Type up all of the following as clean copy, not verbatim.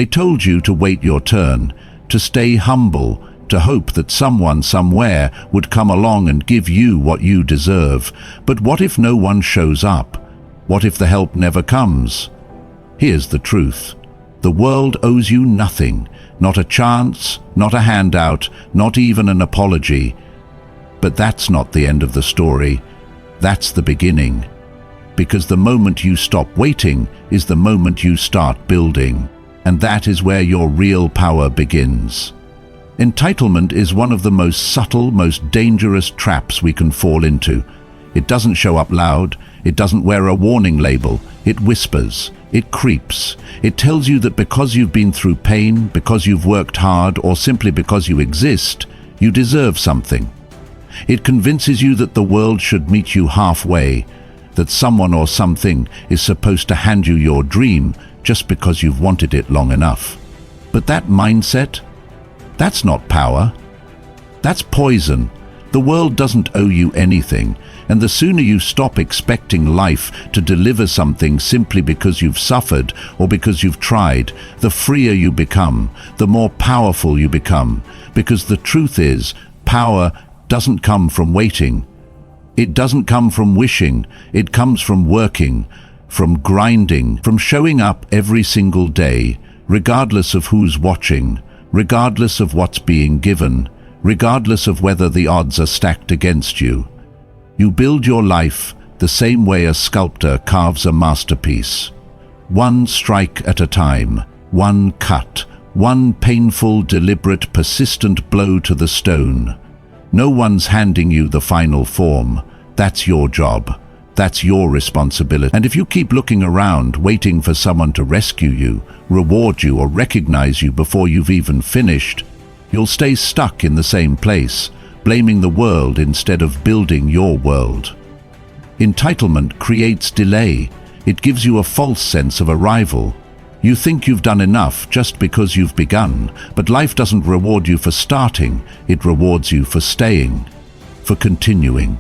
They told you to wait your turn, to stay humble, to hope that someone somewhere would come along and give you what you deserve. But what if no one shows up? What if the help never comes? Here's the truth. The world owes you nothing, not a chance, not a handout, not even an apology. But that's not the end of the story. That's the beginning. Because the moment you stop waiting is the moment you start building. And that is where your real power begins. Entitlement is one of the most subtle, most dangerous traps we can fall into. It doesn't show up loud. It doesn't wear a warning label. It whispers. It creeps. It tells you that because you've been through pain, because you've worked hard, or simply because you exist, you deserve something. It convinces you that the world should meet you halfway, that someone or something is supposed to hand you your dream just because you've wanted it long enough. But that mindset, that's not power. That's poison. The world doesn't owe you anything, and the sooner you stop expecting life to deliver something simply because you've suffered or because you've tried, the freer you become, the more powerful you become. Because the truth is, power doesn't come from waiting. It doesn't come from wishing. It comes from working, from grinding, from showing up every single day, regardless of who's watching, regardless of what's being given, regardless of whether the odds are stacked against you. You build your life the same way a sculptor carves a masterpiece. One strike at a time, one cut, one painful, deliberate, persistent blow to the stone. No one's handing you the final form. That's your job. That's your responsibility. And if you keep looking around, waiting for someone to rescue you, reward you, or recognize you before you've even finished, you'll stay stuck in the same place, blaming the world instead of building your world. Entitlement creates delay. It gives you a false sense of arrival. You think you've done enough just because you've begun, but life doesn't reward you for starting. It rewards you for staying, for continuing,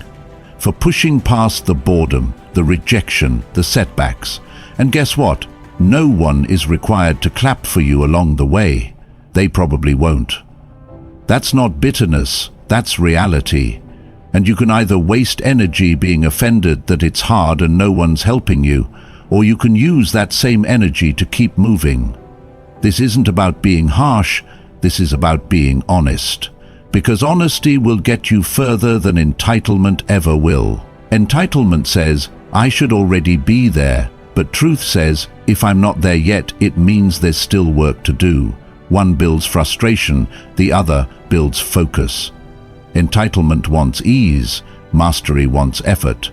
for pushing past the boredom, the rejection, the setbacks. And guess what? No one is required to clap for you along the way. They probably won't. That's not bitterness, that's reality. And you can either waste energy being offended that it's hard and no one's helping you, or you can use that same energy to keep moving. This isn't about being harsh, this is about being honest. Because honesty will get you further than entitlement ever will. Entitlement says, I should already be there. But truth says, if I'm not there yet, it means there's still work to do. One builds frustration, the other builds focus. Entitlement wants ease, mastery wants effort.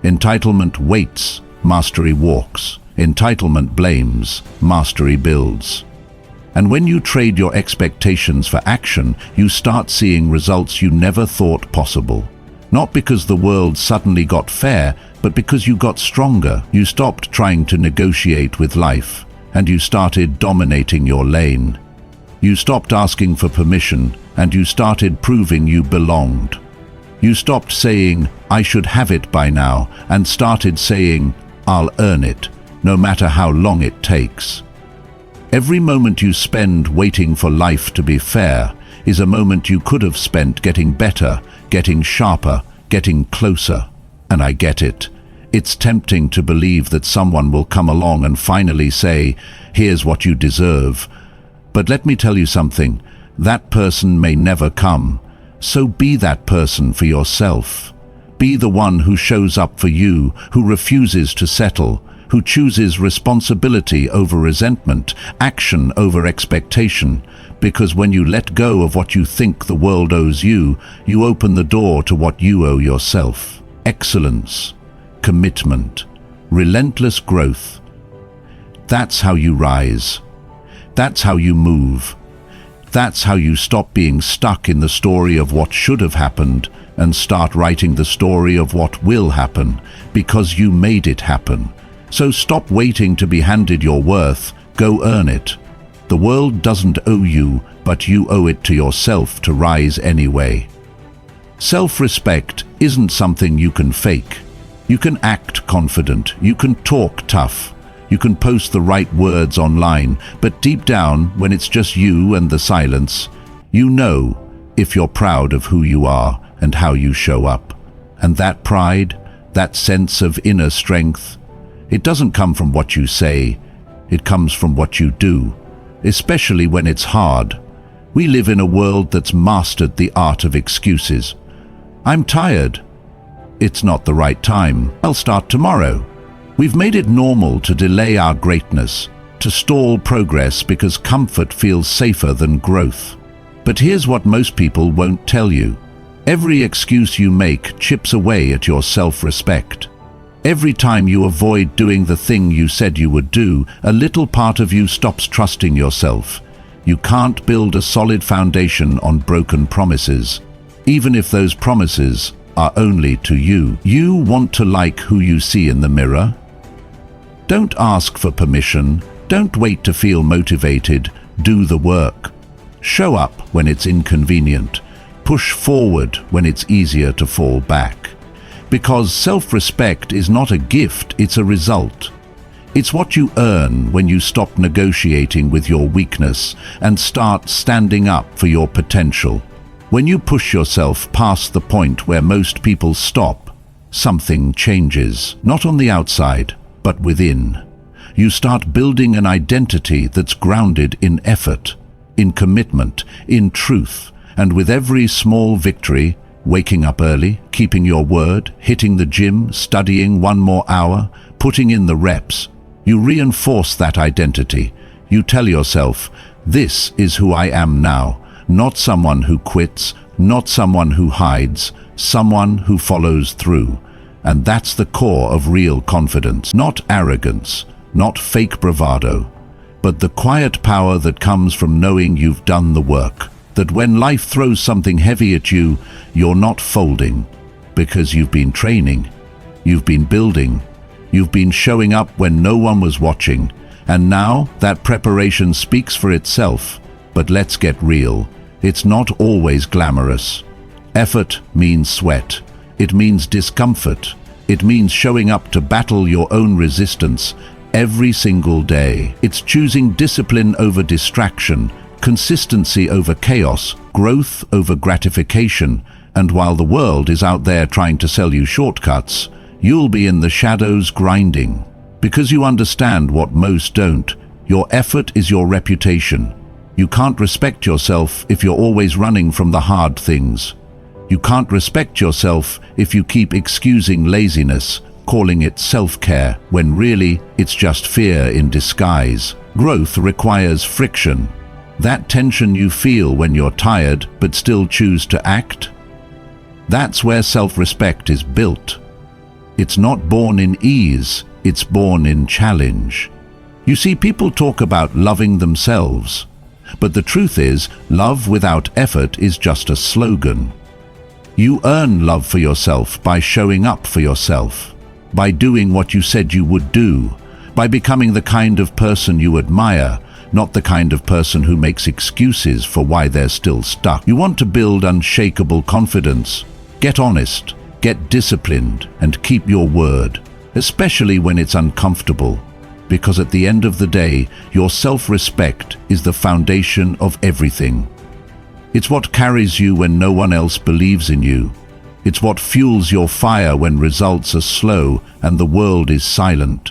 Entitlement waits, mastery walks. Entitlement blames, mastery builds. And when you trade your expectations for action, you start seeing results you never thought possible. Not because the world suddenly got fair, but because you got stronger. You stopped trying to negotiate with life, and you started dominating your lane. You stopped asking for permission, and you started proving you belonged. You stopped saying, I should have it by now, and started saying, I'll earn it, no matter how long it takes. Every moment you spend waiting for life to be fair is a moment you could have spent getting better, getting sharper, getting closer. And I get it. It's tempting to believe that someone will come along and finally say, here's what you deserve. But let me tell you something, that person may never come. So be that person for yourself. Be the one who shows up for you, who refuses to settle, who chooses responsibility over resentment, action over expectation. Because when you let go of what you think the world owes you, you open the door to what you owe yourself. Excellence, commitment, relentless growth. That's how you rise. That's how you move. That's how you stop being stuck in the story of what should have happened and start writing the story of what will happen, because you made it happen. So stop waiting to be handed your worth, go earn it. The world doesn't owe you, but you owe it to yourself to rise anyway. Self-respect isn't something you can fake. You can act confident, you can talk tough, You can post the right words online, but deep down, when it's just you and the silence, you know if you're proud of who you are and how you show up. And that pride, that sense of inner strength, it doesn't come from what you say, it comes from what you do, especially when it's hard. We live in a world that's mastered the art of excuses. I'm tired. It's not the right time. I'll start tomorrow. We've made it normal to delay our greatness, to stall progress because comfort feels safer than growth. But here's what most people won't tell you. Every excuse you make chips away at your self-respect. Every time you avoid doing the thing you said you would do, a little part of you stops trusting yourself. You can't build a solid foundation on broken promises, even if those promises are only to you. You want to like who you see in the mirror? Don't ask for permission. Don't wait to feel motivated. Do the work. Show up when it's inconvenient. Push forward when it's easier to fall back. Because self-respect is not a gift, it's a result. It's what you earn when you stop negotiating with your weakness and start standing up for your potential. When you push yourself past the point where most people stop, something changes. Not on the outside, but within. You start building an identity that's grounded in effort, in commitment, in truth, and with every small victory, waking up early, keeping your word, hitting the gym, studying 1 more hour, putting in the reps, you reinforce that identity. You tell yourself, this is who I am now, not someone who quits, not someone who hides, someone who follows through. And that's the core of real confidence, not arrogance, not fake bravado, but the quiet power that comes from knowing you've done the work. That when life throws something heavy at you, you're not folding, because you've been training, you've been building, you've been showing up when no one was watching, and now that preparation speaks for itself. But let's get real, it's not always glamorous. Effort means sweat. It means discomfort. It means showing up to battle your own resistance every single day. It's choosing discipline over distraction, consistency over chaos, growth over gratification. And while the world is out there trying to sell you shortcuts, you'll be in the shadows grinding. Because you understand what most don't, your effort is your reputation. You can't respect yourself if you're always running from the hard things. You can't respect yourself if you keep excusing laziness, calling it self-care, when really it's just fear in disguise. Growth requires friction. That tension you feel when you're tired but still choose to act. That's where self-respect is built. It's not born in ease, it's born in challenge. You see, people talk about loving themselves, but the truth is, love without effort is just a slogan. You earn love for yourself by showing up for yourself, by doing what you said you would do, by becoming the kind of person you admire, not the kind of person who makes excuses for why they're still stuck. You want to build unshakable confidence. Get honest, get disciplined, and keep your word, especially when it's uncomfortable, because at the end of the day, your self-respect is the foundation of everything. It's what carries you when no one else believes in you. It's what fuels your fire when results are slow and the world is silent.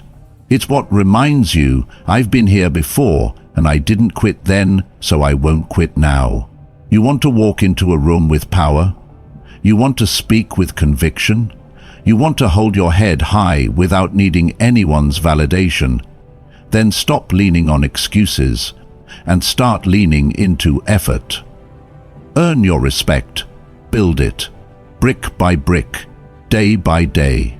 It's what reminds you, I've been here before and I didn't quit then, so I won't quit now. You want to walk into a room with power? You want to speak with conviction? You want to hold your head high without needing anyone's validation? Then stop leaning on excuses and start leaning into effort. Earn your respect. Build it, brick by brick, day by day.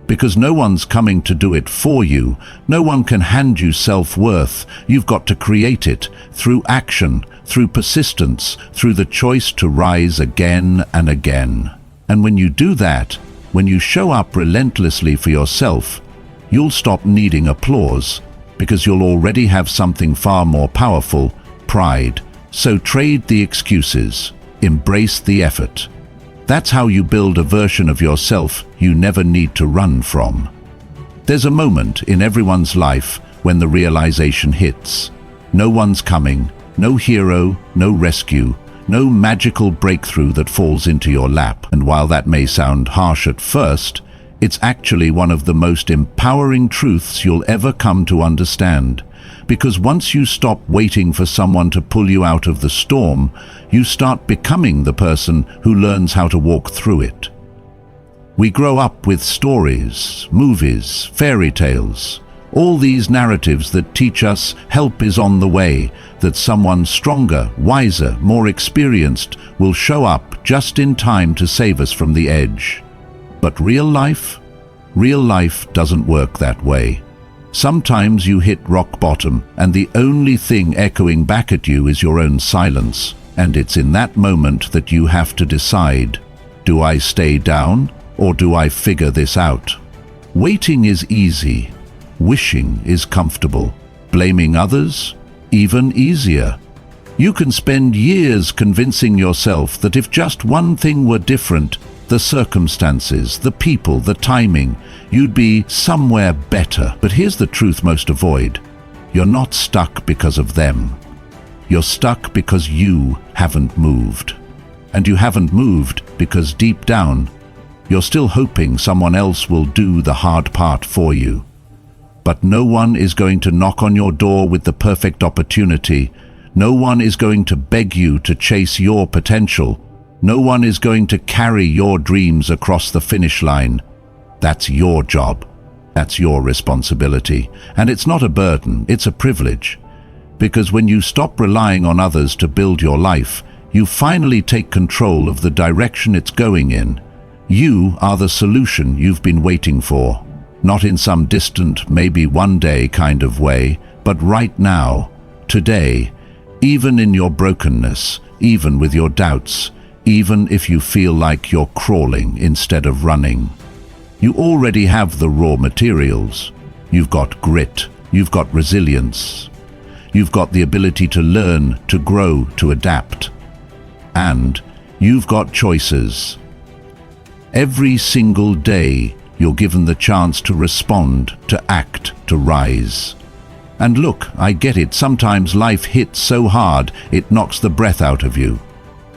Because no one's coming to do it for you. No one can hand you self-worth. You've got to create it through action, through persistence, through the choice to rise again and again. And when you do that, when you show up relentlessly for yourself, you'll stop needing applause, because you'll already have something far more powerful, pride. So trade the excuses, embrace the effort. That's how you build a version of yourself you never need to run from. There's a moment in everyone's life when the realization hits. No one's coming, no hero, no rescue, no magical breakthrough that falls into your lap. And while that may sound harsh at first, it's actually one of the most empowering truths you'll ever come to understand. Because once you stop waiting for someone to pull you out of the storm, you start becoming the person who learns how to walk through it. We grow up with stories, movies, fairy tales, all these narratives that teach us help is on the way, that someone stronger, wiser, more experienced will show up just in time to save us from the edge. But real life doesn't work that way. Sometimes you hit rock bottom, and the only thing echoing back at you is your own silence. And it's in that moment that you have to decide, do I stay down or do I figure this out? Waiting is easy. Wishing is comfortable. Blaming others? Even easier. You can spend years convincing yourself that if just one thing were different, the circumstances, the people, the timing, you'd be somewhere better. But here's the truth most avoid. You're not stuck because of them. You're stuck because you haven't moved. And you haven't moved because deep down, you're still hoping someone else will do the hard part for you. But no one is going to knock on your door with the perfect opportunity. No one is going to beg you to chase your potential. No one is going to carry your dreams across the finish line. That's your job. That's your responsibility. And it's not a burden, it's a privilege. Because when you stop relying on others to build your life, you finally take control of the direction it's going in. You are the solution you've been waiting for. Not in some distant, maybe one day kind of way, but right now, today, even in your brokenness, even with your doubts, even if you feel like you're crawling instead of running. You already have the raw materials. You've got grit, you've got resilience, you've got the ability to learn, to grow, to adapt. And you've got choices. Every single day, you're given the chance to respond, to act, to rise. And look, I get it, sometimes life hits so hard it knocks the breath out of you.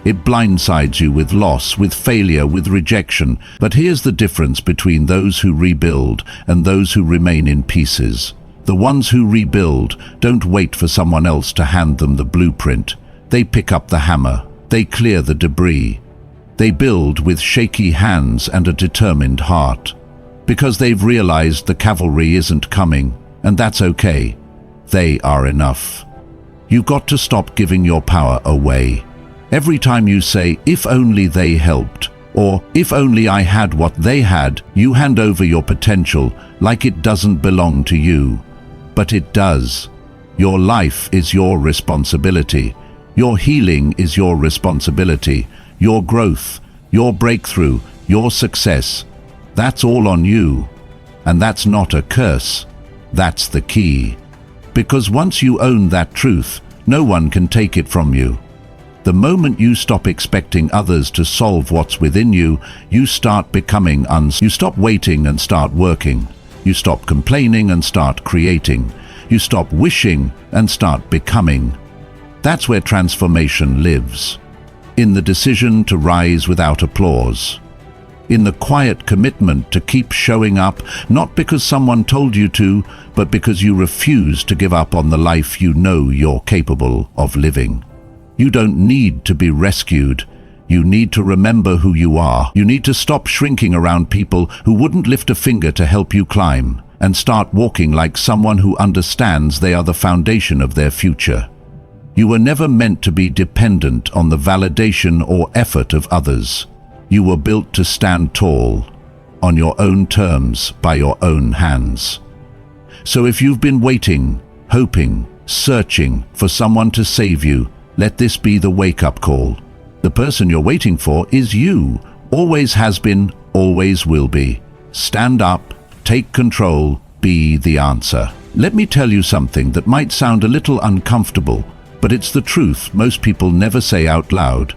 It blindsides you with loss, with failure, with rejection. But here's the difference between those who rebuild and those who remain in pieces. The ones who rebuild don't wait for someone else to hand them the blueprint. They pick up the hammer. They clear the debris. They build with shaky hands and a determined heart. Because they've realized the cavalry isn't coming, and that's okay. They are enough. You've got to stop giving your power away. Every time you say, if only they helped, or if only I had what they had, you hand over your potential like it doesn't belong to you. But it does. Your life is your responsibility. Your healing is your responsibility. Your growth, your breakthrough, your success, that's all on you. And that's not a curse. That's the key. Because once you own that truth, no one can take it from you. The moment you stop expecting others to solve what's within you, you start becoming You stop waiting and start working. You stop complaining and start creating. You stop wishing and start becoming. That's where transformation lives. In the decision to rise without applause. In the quiet commitment to keep showing up, not because someone told you to, but because you refuse to give up on the life you know you're capable of living. You don't need to be rescued. You need to remember who you are. You need to stop shrinking around people who wouldn't lift a finger to help you climb, and start walking like someone who understands they are the foundation of their future. You were never meant to be dependent on the validation or effort of others. You were built to stand tall, on your own terms, by your own hands. So if you've been waiting, hoping, searching for someone to save you, let this be the wake-up call. The person you're waiting for is you. Always has been, always will be. Stand up, take control, be the answer. Let me tell you something that might sound a little uncomfortable, but it's the truth most people never say out loud.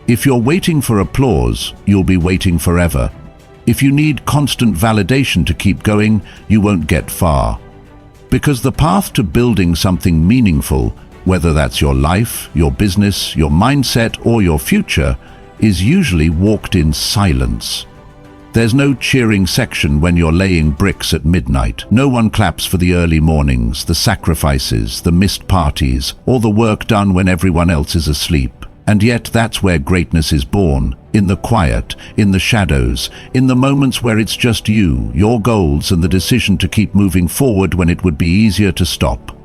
If you're waiting for applause, you'll be waiting forever. If you need constant validation to keep going, you won't get far. Because the path to building something meaningful, whether that's your life, your business, your mindset, or your future, is usually walked in silence. There's no cheering section when you're laying bricks at midnight. No one claps for the early mornings, the sacrifices, the missed parties, or the work done when everyone else is asleep. And yet that's where greatness is born, in the quiet, in the shadows, in the moments where it's just you, your goals, and the decision to keep moving forward when it would be easier to stop.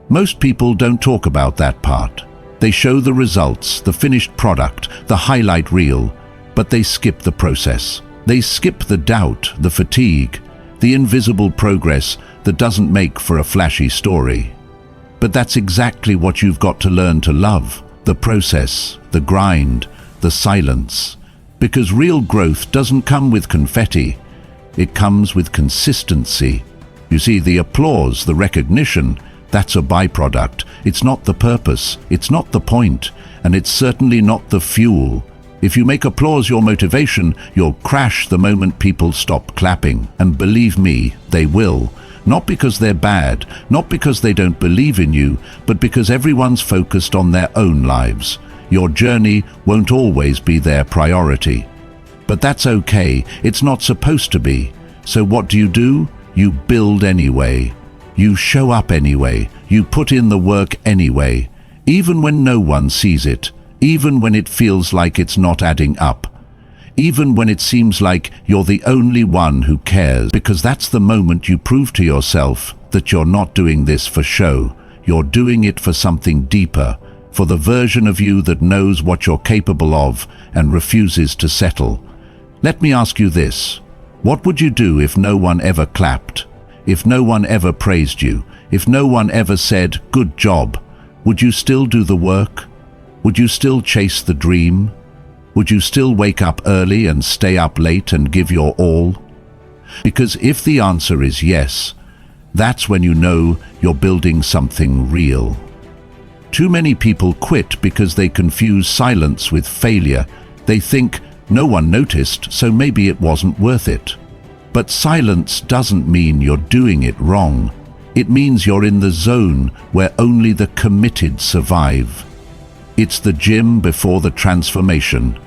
Most people don't talk about that part. They show the results, the finished product, the highlight reel, but they skip the process. They skip the doubt, the fatigue, the invisible progress that doesn't make for a flashy story. But that's exactly what you've got to learn to love. The process, the grind, the silence. Because real growth doesn't come with confetti. It comes with consistency. You see, the applause, the recognition, that's a byproduct. It's not the purpose, it's not the point, and it's certainly not the fuel. If you make applause your motivation, you'll crash the moment people stop clapping. And believe me, they will. Not because they're bad, not because they don't believe in you, but because everyone's focused on their own lives. Your journey won't always be their priority. But that's okay, it's not supposed to be. So what do? You build anyway. You show up anyway. You put in the work anyway. Even when no one sees it. Even when it feels like it's not adding up. Even when it seems like you're the only one who cares, because that's the moment you prove to yourself that you're not doing this for show. You're doing it for something deeper, for the version of you that knows what you're capable of and refuses to settle. Let me ask you this. What would you do if no one ever clapped? If no one ever praised you? If no one ever said, "Good job"? Would you still do the work? Would you still chase the dream? Would you still wake up early and stay up late and give your all? Because if the answer is yes, that's when you know you're building something real. Too many people quit because they confuse silence with failure. They think no one noticed, so maybe it wasn't worth it. But silence doesn't mean you're doing it wrong. It means you're in the zone where only the committed survive. It's the gym before the transformation,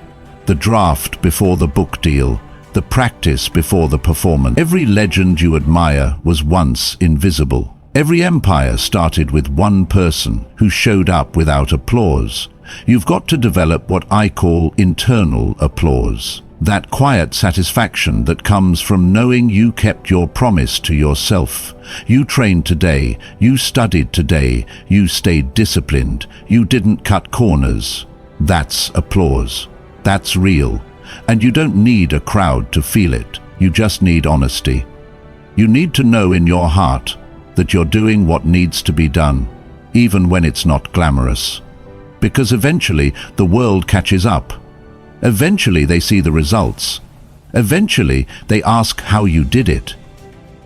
the draft before the book deal, the practice before the performance. Every legend you admire was once invisible. Every empire started with one person who showed up without applause. You've got to develop what I call internal applause. That quiet satisfaction that comes from knowing you kept your promise to yourself. You trained today, you studied today, you stayed disciplined, you didn't cut corners. That's applause. That's real. And you don't need a crowd to feel it. You just need honesty. You need to know in your heart that you're doing what needs to be done, even when it's not glamorous. Because eventually the world catches up. Eventually they see the results. Eventually they ask how you did it.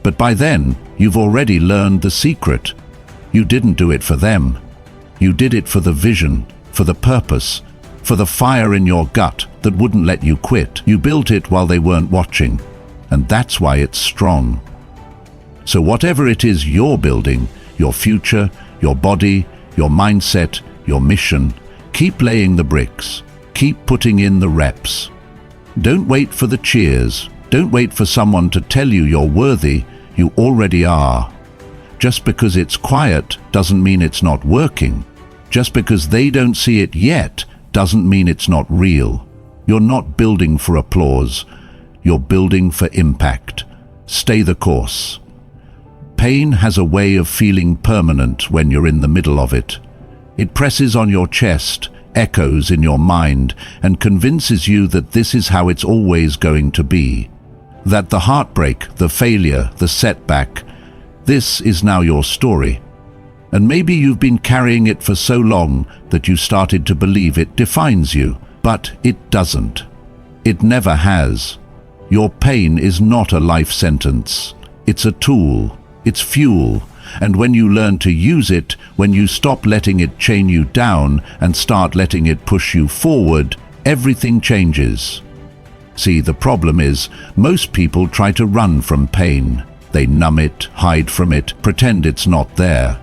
But by then, you've already learned the secret. You didn't do it for them. You did it for the vision, for the purpose, for the fire in your gut that wouldn't let you quit. You built it while they weren't watching, and that's why it's strong. So whatever it is you're building, your future, your body, your mindset, your mission, keep laying the bricks. Keep putting in the reps. Don't wait for the cheers. Don't wait for someone to tell you you're worthy. You already are. Just because it's quiet doesn't mean it's not working. Just because they don't see it yet doesn't mean it's not real. You're not building for applause. You're building for impact. Stay the course. Pain has a way of feeling permanent when you're in the middle of it. It presses on your chest, echoes in your mind, and convinces you that this is how it's always going to be. That the heartbreak, the failure, the setback, this is now your story. And maybe you've been carrying it for so long that you started to believe it defines you. But it doesn't. It never has. Your pain is not a life sentence. It's a tool. It's fuel. And when you learn to use it, when you stop letting it chain you down and start letting it push you forward, everything changes. See, the problem is, most people try to run from pain. They numb it, hide from it, pretend it's not there.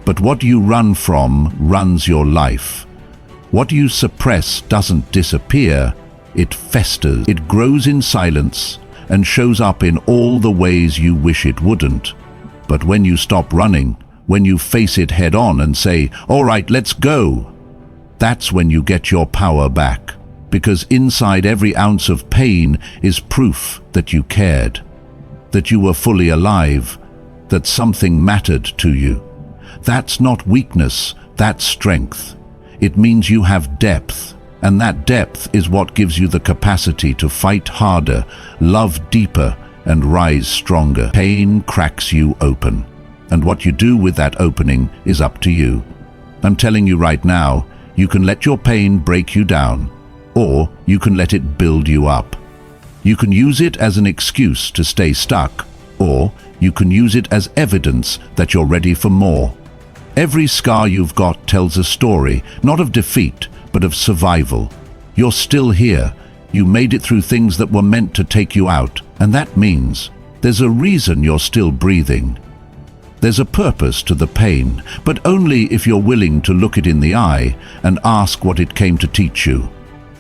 But what you run from runs your life. What you suppress doesn't disappear, it festers. It grows in silence and shows up in all the ways you wish it wouldn't. But when you stop running, when you face it head on and say, "All right, let's go," that's when you get your power back. Because inside every ounce of pain is proof that you cared, that you were fully alive, that something mattered to you. That's not weakness, that's strength. It means you have depth, and that depth is what gives you the capacity to fight harder, love deeper, and rise stronger. Pain cracks you open, and what you do with that opening is up to you. I'm telling you right now, you can let your pain break you down, or you can let it build you up. You can use it as an excuse to stay stuck, or you can use it as evidence that you're ready for more. Every scar you've got tells a story, not of defeat, but of survival. You're still here. You made it through things that were meant to take you out, and that means there's a reason you're still breathing. There's a purpose to the pain, but only if you're willing to look it in the eye and ask what it came to teach you.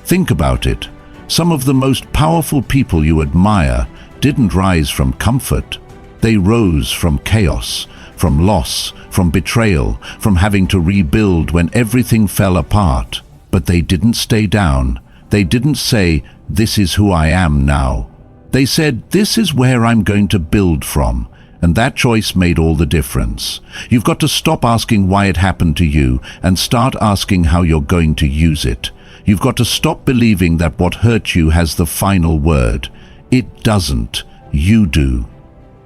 Think about it. Some of the most powerful people you admire didn't rise from comfort. They rose from chaos, from loss, from betrayal, from having to rebuild when everything fell apart. But they didn't stay down. They didn't say, "This is who I am now." They said, "This is where I'm going to build from." And that choice made all the difference. You've got to stop asking why it happened to you and start asking how you're going to use it. You've got to stop believing that what hurt you has the final word. It doesn't. You do.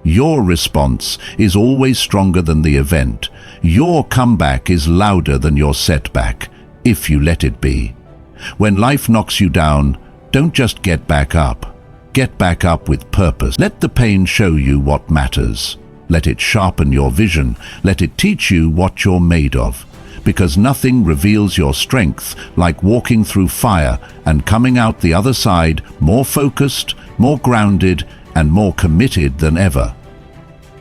Your response is always stronger than the event. Your comeback is louder than your setback, if you let it be. When life knocks you down, don't just get back up. Get back up with purpose. Let the pain show you what matters. Let it sharpen your vision. Let it teach you what you're made of. Because nothing reveals your strength like walking through fire and coming out the other side more focused, more grounded, and more committed than ever.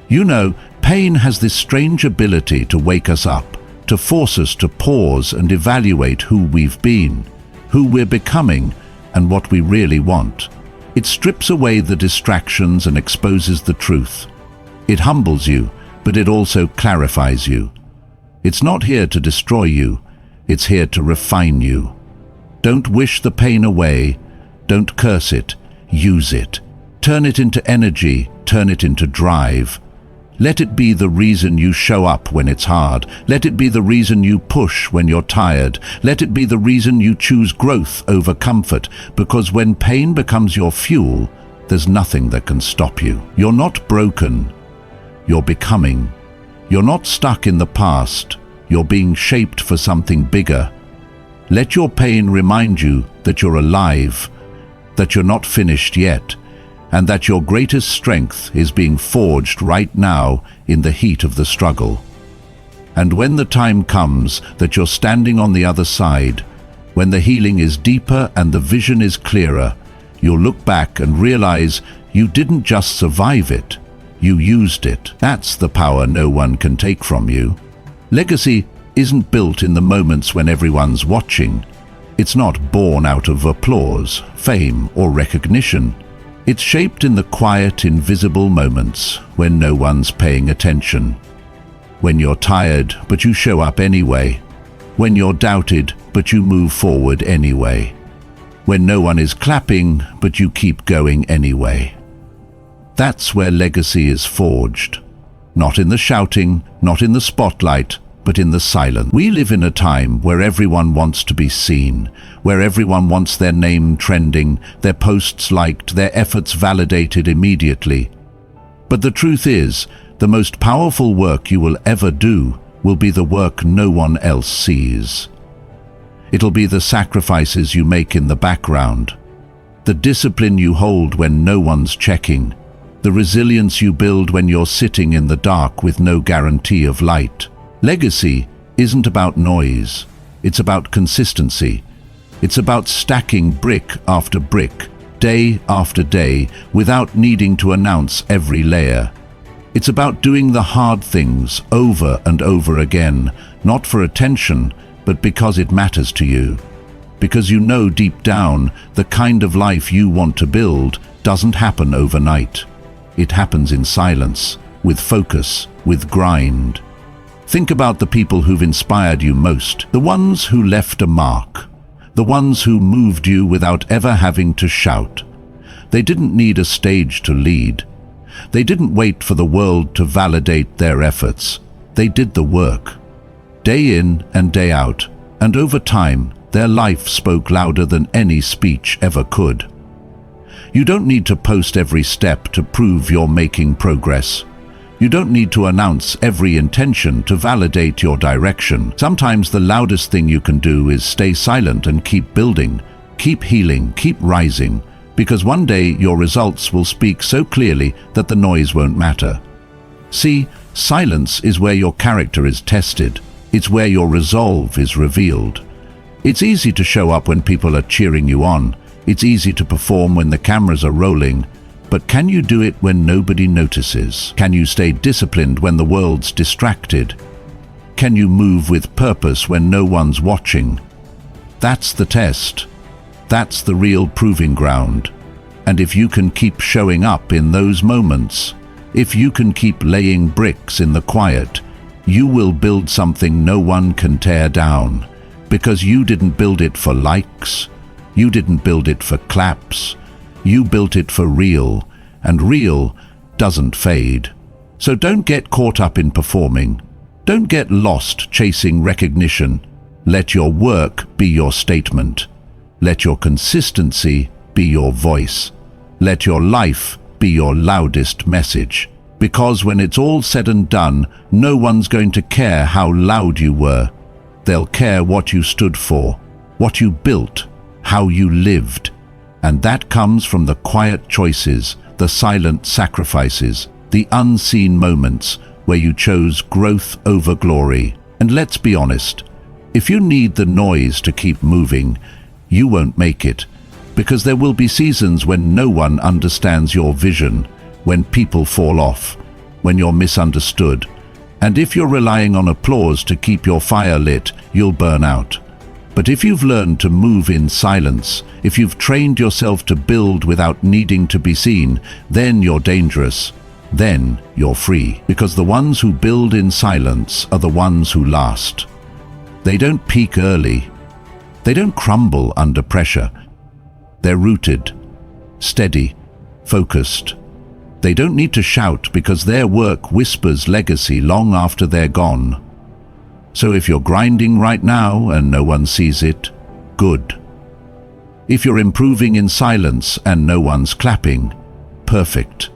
You know, pain has this strange ability to wake us up, to force us to pause and evaluate who we've been, who we're becoming, and what we really want. It strips away the distractions and exposes the truth. It humbles you, but it also clarifies you. It's not here to destroy you, it's here to refine you. Don't wish the pain away, don't curse it, use it. Turn it into energy, turn it into drive. Let it be the reason you show up when it's hard. Let it be the reason you push when you're tired. Let it be the reason you choose growth over comfort, because when pain becomes your fuel, there's nothing that can stop you. You're not broken. You're becoming. You're not stuck in the past. You're being shaped for something bigger. Let your pain remind you that you're alive, that you're not finished yet, and that your greatest strength is being forged right now in the heat of the struggle. And when the time comes that you're standing on the other side, when the healing is deeper and the vision is clearer, you'll look back and realize you didn't just survive it, you used it. That's the power no one can take from you. Legacy isn't built in the moments when everyone's watching. It's not born out of applause, fame, or recognition. It's shaped in the quiet, invisible moments when no one's paying attention. When you're tired, but you show up anyway. When you're doubted, but you move forward anyway. When no one is clapping, but you keep going anyway. That's where legacy is forged. Not in the shouting, not in the spotlight, but in the silence. We live in a time where everyone wants to be seen, where everyone wants their name trending, their posts liked, their efforts validated immediately. But the truth is, the most powerful work you will ever do will be the work no one else sees. It'll be the sacrifices you make in the background, the discipline you hold when no one's checking, the resilience you build when you're sitting in the dark with no guarantee of light. Legacy isn't about noise, it's about consistency. It's about stacking brick after brick, day after day, without needing to announce every layer. It's about doing the hard things over and over again, not for attention, but because it matters to you. Because you know deep down the kind of life you want to build doesn't happen overnight. It happens in silence, with focus, with grind. Think about the people who've inspired you most, the ones who left a mark, the ones who moved you without ever having to shout. They didn't need a stage to lead. They didn't wait for the world to validate their efforts. They did the work, day in and day out, and over time, their life spoke louder than any speech ever could. You don't need to post every step to prove you're making progress. You don't need to announce every intention to validate your direction. Sometimes the loudest thing you can do is stay silent and keep building, keep healing, keep rising, because one day your results will speak so clearly that the noise won't matter. See, silence is where your character is tested. It's where your resolve is revealed. It's easy to show up when people are cheering you on. It's easy to perform when the cameras are rolling. But can you do it when nobody notices? Can you stay disciplined when the world's distracted? Can you move with purpose when no one's watching? That's the test. That's the real proving ground. And if you can keep showing up in those moments, if you can keep laying bricks in the quiet, you will build something no one can tear down. Because you didn't build it for likes. You didn't build it for claps. You built it for real, and real doesn't fade. So don't get caught up in performing. Don't get lost chasing recognition. Let your work be your statement. Let your consistency be your voice. Let your life be your loudest message. Because when it's all said and done, no one's going to care how loud you were. They'll care what you stood for, what you built, how you lived. And that comes from the quiet choices, the silent sacrifices, the unseen moments where you chose growth over glory. And let's be honest, if you need the noise to keep moving, you won't make it, because there will be seasons when no one understands your vision, when people fall off, when you're misunderstood. And if you're relying on applause to keep your fire lit, you'll burn out. But if you've learned to move in silence, if you've trained yourself to build without needing to be seen, then you're dangerous. Then you're free. Because the ones who build in silence are the ones who last. They don't peak early. They don't crumble under pressure. They're rooted, steady, focused. They don't need to shout because their work whispers legacy long after they're gone. So if you're grinding right now and no one sees it, good. If you're improving in silence and no one's clapping, perfect.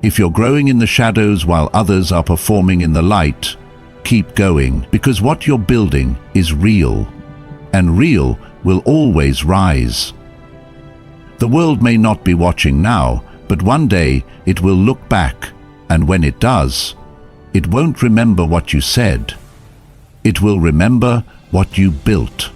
If you're growing in the shadows while others are performing in the light, keep going, because what you're building is real, and real will always rise. The world may not be watching now, but one day it will look back, and when it does, it won't remember what you said. It will remember what you built.